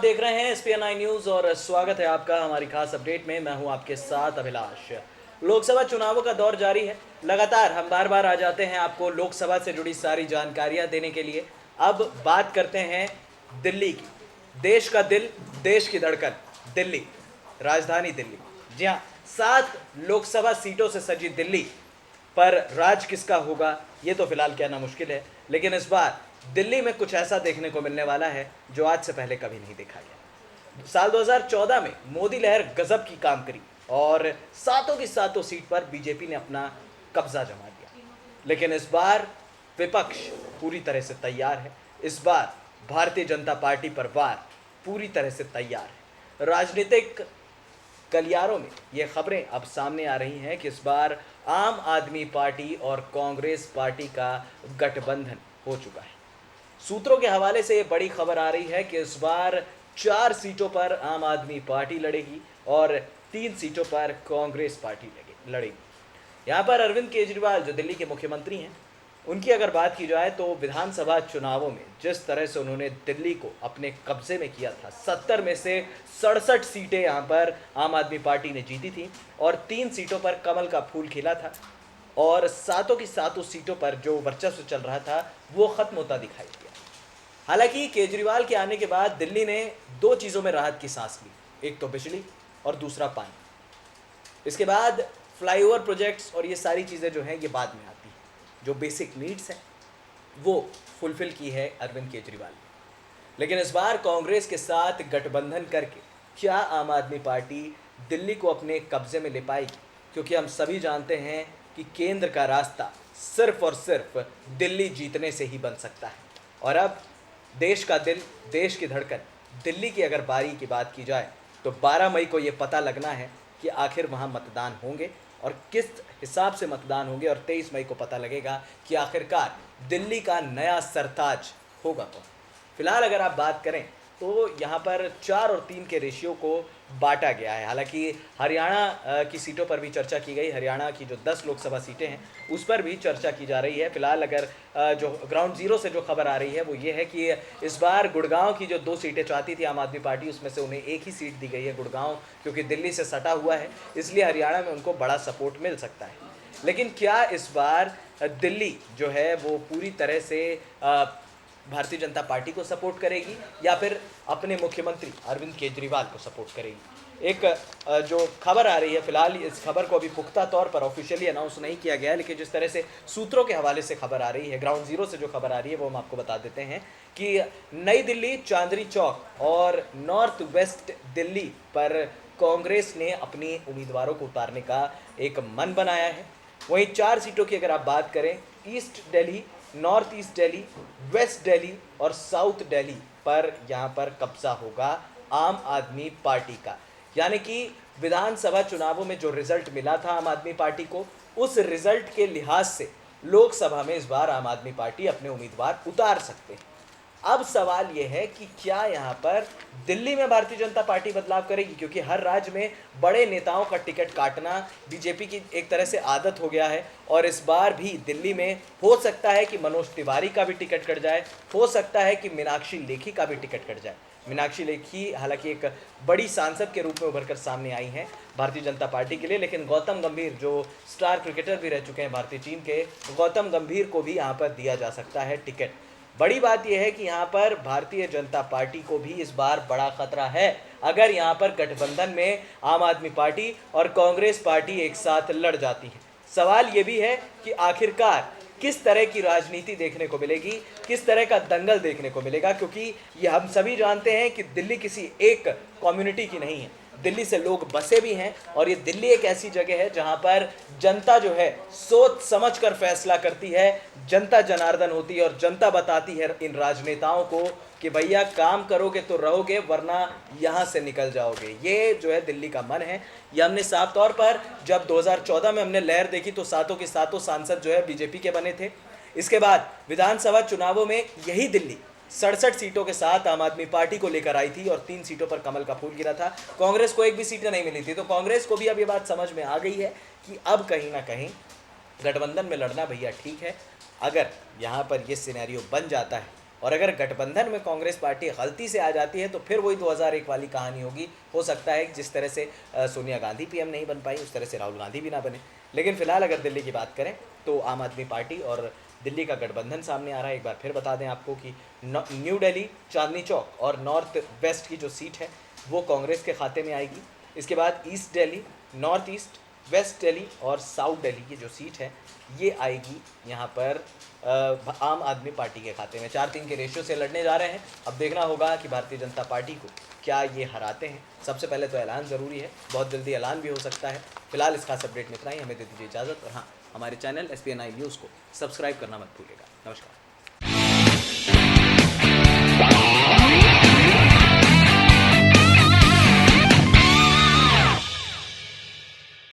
देख रहे हैं SPN9 न्यूज़ और स्वागत है आपका हमारी खास अपडेट में। मैं हूं आपके साथ अभिलाष। लोकसभा चुनावों का दौर जारी है। लगातार हम बार आ जाते हैं आपको लोकसभा से जुड़ी सारी जानकारियां देने के लिए। अब बात करते हैं दिल्ली की। देश का दिल, देश की धड़कन, दिल्ली, राजधानी दिल्ली। जी हाँ, 7 लोकसभा सीटों से सजी दिल्ली पर राज किसका होगा ये तो फिलहाल कहना मुश्किल है, लेकिन इस बार दिल्ली में कुछ ऐसा देखने को मिलने वाला है जो आज से पहले कभी नहीं देखा गया। साल 2014 में मोदी लहर गजब की काम करी और सातों की सातों सीट पर बीजेपी ने अपना कब्जा जमा दिया, लेकिन इस बार विपक्ष पूरी तरह से तैयार है। इस बार भारतीय जनता पार्टी पर वार पूरी तरह से तैयार है। राजनीतिक गलियारों में ये खबरें अब सामने आ रही हैं कि इस बार आम आदमी पार्टी और कांग्रेस पार्टी का गठबंधन हो चुका है। सूत्रों के हवाले से ये बड़ी खबर आ रही है कि इस बार 4 सीटों पर आम आदमी पार्टी लड़ेगी और 3 सीटों पर कांग्रेस पार्टी लड़ेगी। यहाँ पर अरविंद केजरीवाल जो दिल्ली के मुख्यमंत्री हैं, उनकी अगर बात की जाए तो विधानसभा चुनावों में जिस तरह से उन्होंने दिल्ली को अपने कब्जे में किया था, 70 में से 67 सीटें यहाँ पर आम आदमी पार्टी ने जीती थी और 3 सीटों पर कमल का फूल खिला था और सातों की सातों सीटों पर जो वर्चस्व चल रहा था वो खत्म होता दिखाई दिया। हालांकि केजरीवाल के आने के बाद दिल्ली ने 2 चीज़ों में राहत की सांस ली, एक तो बिजली और दूसरा पानी। इसके बाद फ्लाईओवर प्रोजेक्ट्स और ये सारी चीज़ें जो हैं ये बाद में आती हैं। जो बेसिक नीड्स हैं वो फुलफिल की है अरविंद केजरीवाल ने। लेकिन इस बार कांग्रेस के साथ गठबंधन करके क्या आम आदमी पार्टी दिल्ली को अपने कब्जे में ले पाएगी? क्योंकि हम सभी जानते हैं कि केंद्र का रास्ता सिर्फ और सिर्फ दिल्ली जीतने से ही बन सकता है। और अब देश का दिल, देश की धड़कन दिल्ली की अगर बारी की बात की जाए तो 12 मई को ये पता लगना है कि आखिर वहाँ मतदान होंगे और किस हिसाब से मतदान होंगे, और 23 मई को पता लगेगा कि आखिरकार दिल्ली का नया सरताज होगा कौन। फिलहाल अगर आप बात करें तो यहाँ पर 4 और 3 के रेशियो को बांटा गया है। हालांकि हरियाणा की सीटों पर भी चर्चा की गई। हरियाणा की जो 10 लोकसभा सीटें हैं उस पर भी चर्चा की जा रही है। फिलहाल अगर जो ग्राउंड जीरो से जो खबर आ रही है वो ये है कि इस बार गुड़गांव की जो 2 सीटें चाहती थी आम आदमी पार्टी, उसमें से उन्हें एक ही सीट दी गई है गुड़गांव, क्योंकि दिल्ली से सटा हुआ है, इसलिए हरियाणा में उनको बड़ा सपोर्ट मिल सकता है। लेकिन क्या इस बार दिल्ली जो है वो पूरी तरह से भारतीय जनता पार्टी को सपोर्ट करेगी या फिर अपने मुख्यमंत्री अरविंद केजरीवाल को सपोर्ट करेगी? एक जो खबर आ रही है, फिलहाल इस खबर को अभी पुख्ता तौर पर ऑफिशियली अनाउंस नहीं किया गया है, लेकिन जिस तरह से सूत्रों के हवाले से खबर आ रही है, ग्राउंड जीरो से जो खबर आ रही है वो हम आपको बता देते हैं कि नई दिल्ली, चांदनी चौक और नॉर्थ वेस्ट दिल्ली पर कांग्रेस ने अपनी उम्मीदवारों को उतारने का एक मन बनाया है। वहीं 4 सीटों की अगर आप बात करें, east Delhi, north east Delhi, west Delhi और साउथ दिल्ली पर यहाँ पर कब्जा होगा आम आदमी पार्टी का। यानी कि विधानसभा चुनावों में जो रिजल्ट मिला था आम आदमी पार्टी को, उस रिजल्ट के लिहाज से लोकसभा में इस बार आम आदमी पार्टी अपने उम्मीदवार उतार सकते हैं। अब सवाल यह है कि क्या यहाँ पर दिल्ली में भारतीय जनता पार्टी बदलाव करेगी? क्योंकि हर राज्य में बड़े नेताओं का टिकट काटना बीजेपी की एक तरह से आदत हो गया है और इस बार भी दिल्ली में हो सकता है कि मनोज तिवारी का भी टिकट कट जाए, हो सकता है कि मीनाक्षी लेखी का भी टिकट कट जाए। मीनाक्षी लेखी हालांकि एक बड़ी सांसद के रूप में उभर कर सामने आई हैं भारतीय जनता पार्टी के लिए, लेकिन गौतम गंभीर जो स्टार क्रिकेटर भी रह चुके हैं भारतीय टीम के, गौतम गंभीर को भी यहाँ पर दिया जा सकता है टिकट। बड़ी बात यह है कि यहाँ पर भारतीय जनता पार्टी को भी इस बार बड़ा खतरा है अगर यहाँ पर गठबंधन में आम आदमी पार्टी और कांग्रेस पार्टी एक साथ लड़ जाती है। सवाल ये भी है कि आखिरकार किस तरह की राजनीति देखने को मिलेगी, किस तरह का दंगल देखने को मिलेगा, क्योंकि ये हम सभी जानते हैं कि दिल्ली किसी एक कम्युनिटी की नहीं है। दिल्ली से लोग बसे भी हैं और ये दिल्ली एक ऐसी जगह है जहां पर जनता जो है सोच समझ कर फैसला करती है। जनता जनार्दन होती है और जनता बताती है इन राजनेताओं को कि भैया काम करोगे तो रहोगे वरना यहाँ से निकल जाओगे। ये जो है दिल्ली का मन है। ये हमने साफ तौर पर जब 2014 में हमने लहर देखी तो सातों के सातों सांसद जो है बीजेपी के बने थे। इसके बाद विधानसभा चुनावों में यही दिल्ली 67 सीटों के साथ आम आदमी पार्टी को लेकर आई थी और 3 सीटों पर कमल का फूल गिरा था। कांग्रेस को एक भी सीट नहीं मिली थी, तो कांग्रेस को भी अब ये बात समझ में आ गई है कि अब कहीं ना कहीं गठबंधन में लड़ना भैया ठीक है। अगर यहाँ पर ये सिनेरियो बन जाता है और अगर गठबंधन में कांग्रेस पार्टी गलती से आ जाती है तो फिर वही 2001 वाली कहानी होगी। हो सकता है कि जिस तरह से सोनिया गांधी पीएम नहीं बन पाई, उस तरह से राहुल गांधी भी ना बने। लेकिन फिलहाल अगर दिल्ली की बात करें तो आम आदमी पार्टी और दिल्ली का गठबंधन सामने आ रहा है। एक बार फिर बता दें आपको कि न्यू दिल्ली, चांदनी चौक और नॉर्थ वेस्ट की जो सीट है वो कांग्रेस के खाते में आएगी। इसके बाद east Delhi, north east, west Delhi और साउथ दिल्ली की जो सीट है ये आएगी यहाँ पर आम आदमी पार्टी के खाते में। 4-3 के रेशियो से लड़ने जा रहे हैं। अब देखना होगा कि भारतीय जनता पार्टी को क्या ये हराते हैं। सबसे पहले तो ऐलान ज़रूरी है, बहुत जल्दी ऐलान भी हो सकता है। फिलहाल इस खास अपडेट में इतना ही। हमें दे दीजिए इजाज़त और हाँ, हमारे चैनल SBNI न्यूज़ को सब्सक्राइब करना मत भूलिएगा। नमस्कार।